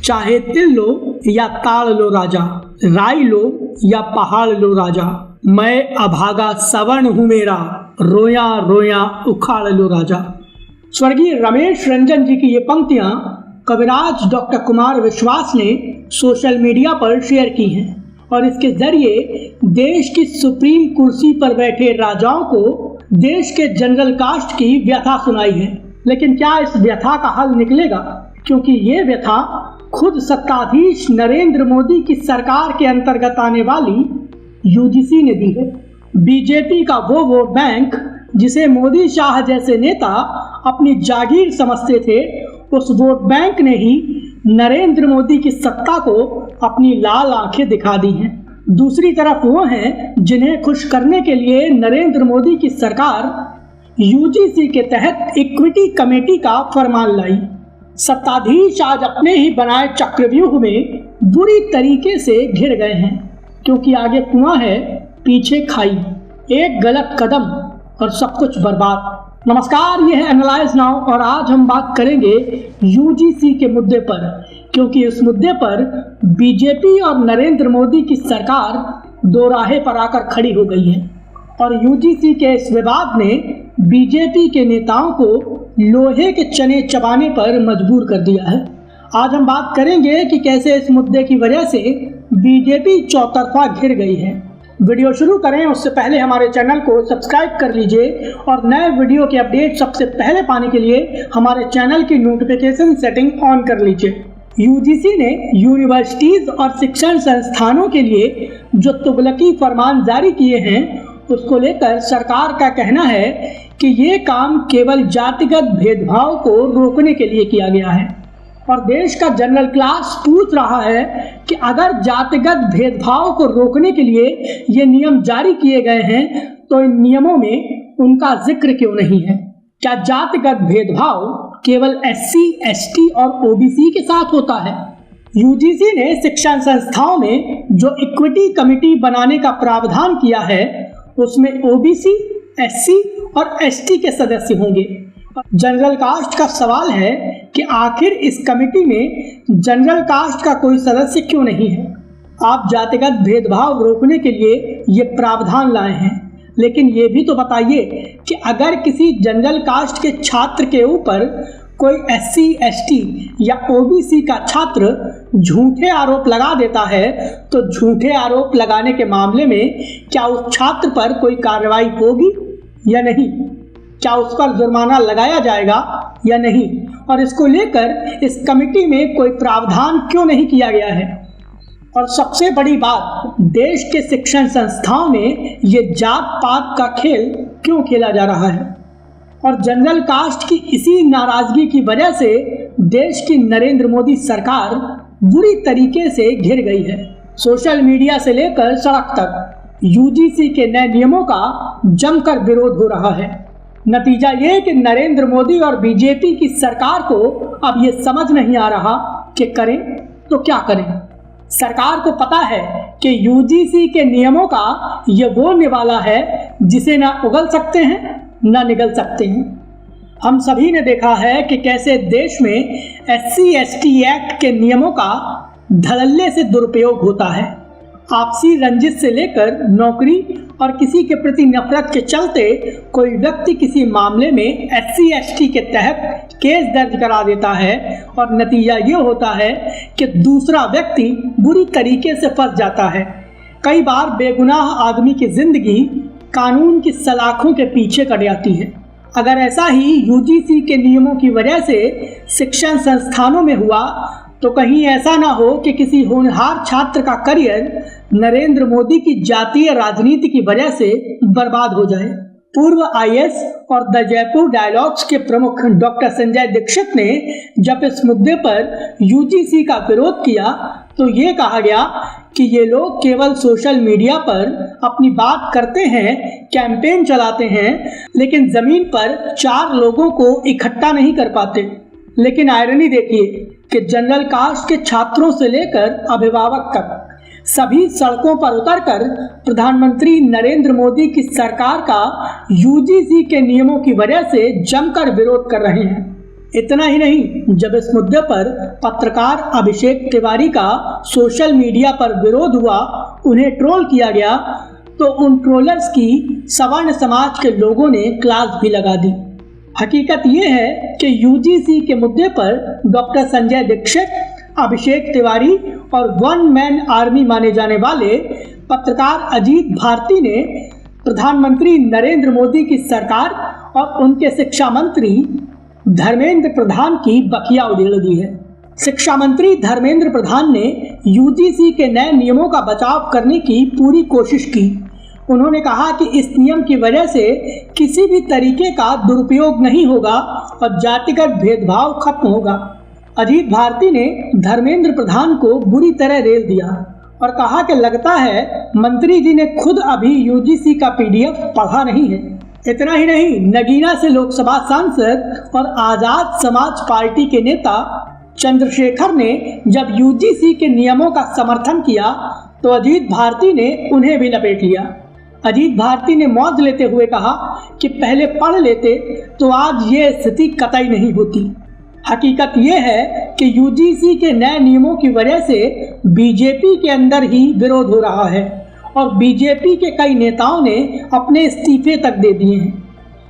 चाहे तिल लो या ताड़ लो राजा, राई लो या पहाड़ लो राजा, मैं अभागा सवर्ण हूँ मेरा, रोया रोया उखाड़ लो राजा। स्वर्गीय रमेश रंजन जी की ये पंक्तियां कविराज डॉक्टर कुमार विश्वास ने सोशल मीडिया पर शेयर की हैं और इसके जरिए देश की सुप्रीम कुर्सी पर बैठे राजाओं को देश के जनरल कास्ट की व्यथा सुनाई है। लेकिन क्या इस व्यथा का हल निकलेगा? क्योंकि ये व्यथा खुद सत्ताधीश नरेंद्र मोदी की सरकार के अंतर्गत आने वाली यूजीसी ने दी है। बीजेपी का वो वोट बैंक जिसे मोदी शाह जैसे नेता अपनी जागीर समझते थे, उस वोट बैंक ने ही नरेंद्र मोदी की सत्ता को अपनी लाल आंखें दिखा दी हैं। दूसरी तरफ वो हैं जिन्हें खुश करने के लिए नरेंद्र मोदी की सरकार यूजीसी के तहत इक्विटी कमेटी का फरमान लाई। सत्ताधीश आज अपने ही बनाए चक्रव्यूह में बुरी तरीके से घिर गए हैं, क्योंकि आगे कुआं है पीछे खाई, एक गलत कदम और सब कुछ बर्बाद। नमस्कार, ये है एनालाइज नाउ और आज हम बात करेंगे यूजीसी के मुद्दे पर, क्योंकि इस मुद्दे पर बीजेपी और नरेंद्र मोदी की सरकार दो राहे पर आकर खड़ी हो गई है और यूजीसी के इस विवाद ने बीजेपी के नेताओं को लोहे के चने चबाने पर मजबूर कर दिया है। आज हम बात करेंगे कि कैसे इस मुद्दे की वजह से बीजेपी चौतरफा घिर गई है। वीडियो शुरू करें उससे पहले हमारे चैनल को सब्सक्राइब कर लीजिए और नए वीडियो के अपडेट सबसे पहले पाने के लिए हमारे चैनल की नोटिफिकेशन सेटिंग ऑन कर लीजिए। यूजीसी ने यूनिवर्सिटीज और शिक्षण संस्थानों के लिए जो तुगलकी फरमान जारी किए हैं, उसको लेकर सरकार का कहना है कि ये काम केवल जातिगत भेदभाव को रोकने के लिए किया गया है और देश का जनरल क्लास पूछ रहा है कि अगर जातिगत भेदभाव को रोकने के लिए ये नियम जारी किए गए हैं तो इन नियमों में उनका जिक्र क्यों नहीं है? क्या जातिगत भेदभाव केवल एससी, एसटी और ओबीसी के साथ होता है? यूजीसी ने शिक्षण संस्थाओं में जो इक्विटी कमेटी बनाने का प्रावधान किया है, उसमें ओबीसी, एससी और एसटी के सदस्य होंगे। जनरल कास्ट का सवाल है कि आखिर इस कमेटी में जनरल कास्ट का कोई सदस्य क्यों नहीं है? आप जातिगत भेदभाव रोकने के लिए ये प्रावधान लाए हैं, लेकिन ये भी तो बताइए कि अगर किसी जनरल कास्ट के छात्र के ऊपर कोई एससी, एसटी या ओबीसी का छात्र झूठे आरोप लगा देता है तो झूठे आरोप लगाने के मामले में क्या उस छात्र पर कोई कार्रवाई होगी या नहीं? क्या उस पर जुर्माना लगाया जाएगा या नहीं? और इसको लेकर इस कमेटी में कोई प्रावधान क्यों नहीं किया गया है? और सबसे बड़ी बात, देश के शिक्षण संस्थाओं में ये जात पात का खेल क्यों खेला जा रहा है? और जनरल कास्ट की इसी नाराजगी की वजह से देश की नरेंद्र मोदी सरकार बुरी तरीके से घिर गई है। सोशल मीडिया से लेकर सड़क तक यूजीसी के नए नियमों का जमकर विरोध हो रहा है। नतीजा ये कि नरेंद्र मोदी और बीजेपी की सरकार को अब ये समझ नहीं आ रहा कि करें तो क्या करें। सरकार को पता है कि यूजीसी के नियमों का ये वो निवाला है जिसे ना उगल सकते हैं ना निगल सकते हैं। हम सभी ने देखा है कि कैसे देश में एससी, एसटी एक्ट के नियमों का धड़ल्ले से दुरुपयोग होता है। आपसी रंजिश से लेकर नौकरी और किसी के प्रति नफरत के चलते कोई व्यक्ति किसी मामले में एससी, एसटी के तहत केस दर्ज करा देता है और नतीजा ये होता है कि दूसरा व्यक्ति बुरी तरीके से फंस जाता है। कई बार बेगुनाह आदमी की जिंदगी कानून की सलाखों के पीछे कट जाती है। अगर ऐसा ही यूजीसी के नियमों की वजह से शिक्षण संस्थानों में हुआ तो कहीं ऐसा ना हो कि किसी होनहार छात्र का करियर नरेंद्र मोदी की जातीय राजनीति की वजह से बर्बाद हो जाए। पूर्व आईएएस और द जयपुर डायलॉग्स के प्रमुख डॉक्टर संजय दीक्षित ने जब इस मुद्दे पर यूजीसी का विरोध किया तो ये कहा गया कि ये लोग केवल सोशल मीडिया पर अपनी बात करते हैं, कैंपेन चलाते हैं, लेकिन जमीन पर 4 लोगों को इकट्ठा नहीं कर पाते। लेकिन आयरनी देखिए कि जनरल कास्ट के छात्रों से लेकर अभिभावक तक सभी सड़कों पर उतरकर प्रधानमंत्री नरेंद्र मोदी की सरकार का यूजीसी के नियमों की वजह से जमकर विरोध कर रहे हैं। इतना ही नहीं, जब इस मुद्दे पर पत्रकार अभिषेक तिवारी का सोशल मीडिया पर विरोध हुआ, उन्हें ट्रोल किया गया, तो उन ट्रोलर्स की सवर्ण समाज के लोगों ने क्लास भी लगा दी। हकीकत ये है कि यूजीसी के मुद्दे पर डॉक्टर संजय दीक्षित, अभिषेक तिवारी और वन मैन आर्मी माने जाने वाले पत्रकार अजीत भारती ने प्रधानमंत्री नरेंद्र मोदी की सरकार और उनके शिक्षा मंत्री धर्मेंद्र प्रधान की बखिया उधेड़ दी है। शिक्षा मंत्री धर्मेंद्र प्रधान ने यूजीसी के नए नियमों का बचाव करने की पूरी कोशिश की। उन्होंने कहा कि इस नियम की वजह से किसी भी तरीके का दुरुपयोग नहीं होगा और जातिगत भेदभाव खत्म होगा। अजीत भारती ने धर्मेंद्र प्रधान को बुरी तरह रेल दिया और कहा कि लगता है मंत्री जी ने खुद अभी यूजीसी का पीडीएफ पढ़ा नहीं है। इतना ही नहीं, नगीना से लोकसभा सांसद और आजाद समाज पार्टी के नेता चंद्रशेखर ने जब यूजीसी के नियमों का समर्थन किया तो अजीत भारती ने उन्हें भी लपेट लिया। अजीत भारती ने मौज लेते हुए कहा कि पहले पढ़ लेते तो आज ये स्थिति कतई नहीं होती। हकीकत ये है कि यूजीसी के नए नियमों की वजह से बीजेपी के अंदर ही विरोध हो रहा है और बीजेपी के कई नेताओं ने अपने इस्तीफे तक दे दिए हैं।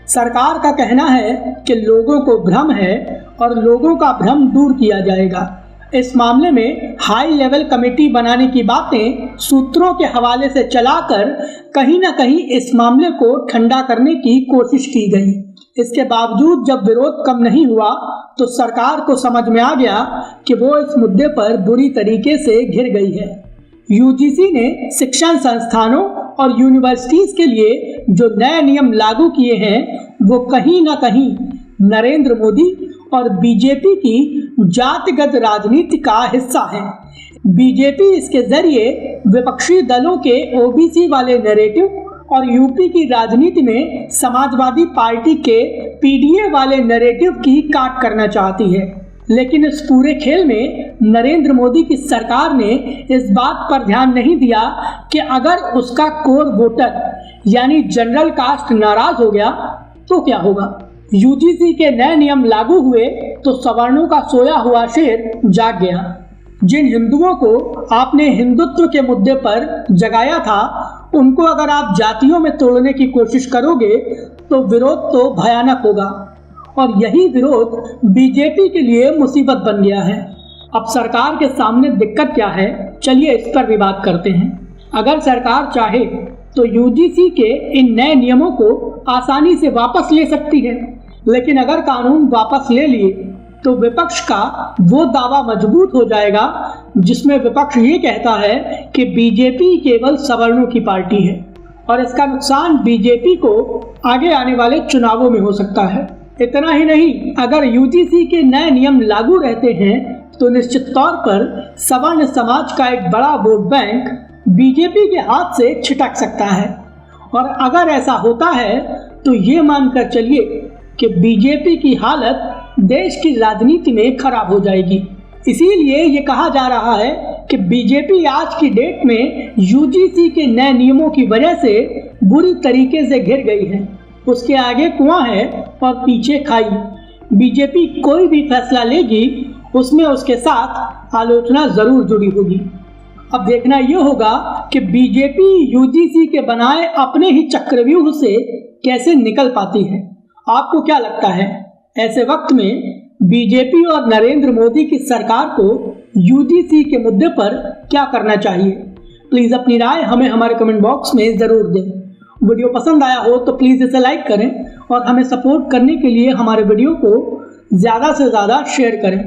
सरकार का कहना है कि लोगों को भ्रम है और लोगों का भ्रम दूर किया जाएगा। इस मामले में हाई लेवल कमेटी बनाने की बातें सूत्रों के हवाले से चलाकर कहीं ना कहीं इस मामले को ठंडा करने की कोशिश की गई। इसके बावजूद जब विरोध कम नहीं हुआ तो सरकार को समझ में आ गया कि वो इस मुद्दे पर बुरी तरीके से घिर गई है। यूजीसी ने शिक्षण संस्थानों और यूनिवर्सिटीज के लिए जो नए नियम लागू किए हैं वो कहीं ना कहीं नरेंद्र मोदी और बीजेपी की जातिगत राजनीति का हिस्सा है। बीजेपी इसके जरिए विपक्षी दलों के ओबीसी वाले नैरेटिव और यूपी की राजनीति में समाजवादी पार्टी के पीडीए वाले नैरेटिव की काट करना चाहती है। लेकिन इस पूरे खेल में नरेंद्र मोदी की सरकार ने इस बात पर ध्यान नहीं दिया कि अगर उसका कोर वोटर यानी जनरल कास्ट नाराज हो गया तो क्या होगा। यूजीसी के नए नियम लागू हुए तो सवर्णों का सोया हुआ शेर जाग गया। जिन हिंदुओं को आपने हिंदुत्व के मुद्दे पर जगाया था उनको अगर आप जातियों में तोड़ने की कोशिश करोगे तो विरोध तो भयानक होगा और यही विरोध बीजेपी के लिए मुसीबत बन गया है। अब सरकार के सामने दिक्कत क्या है, चलिए इस पर भी बात करते हैं। अगर सरकार चाहे तो यूजीसी के इन नए नियमों को आसानी से वापस ले सकती है, लेकिन अगर कानून वापस ले लिए तो विपक्ष का वो दावा मजबूत हो जाएगा जिसमें विपक्ष ये कहता है कि बीजेपी केवल सवर्णों की पार्टी है और इसका नुकसान बीजेपी को आगे आने वाले चुनावों में हो सकता है। इतना ही नहीं, अगर यूजीसी के नए नियम लागू रहते हैं तो निश्चित तौर पर सवर्ण समाज का एक बड़ा वोट बैंक बीजेपी के हाथ से छिटक सकता है और अगर ऐसा होता है तो ये मानकर चलिए कि बीजेपी की हालत देश की राजनीति में खराब हो जाएगी। इसीलिए ये कहा जा रहा है कि बीजेपी आज की डेट में यूजीसी के नए नियमों की वजह से बुरी तरीके से घिर गई है। उसके आगे कुआं है और पीछे खाई। बीजेपी कोई भी फैसला लेगी उसमें उसके साथ आलोचना जरूर जुड़ी होगी। अब देखना ये होगा कि बीजेपी यूजीसी के बनाए अपने ही चक्रव्यूह से कैसे निकल पाती है। आपको क्या लगता है, ऐसे वक्त में बीजेपी और नरेंद्र मोदी की सरकार को यूजीसी के मुद्दे पर क्या करना चाहिए? प्लीज़ अपनी राय हमें हमारे कमेंट बॉक्स में ज़रूर दें। वीडियो पसंद आया हो तो प्लीज़ इसे लाइक करें और हमें सपोर्ट करने के लिए हमारे वीडियो को ज़्यादा से ज़्यादा शेयर करें।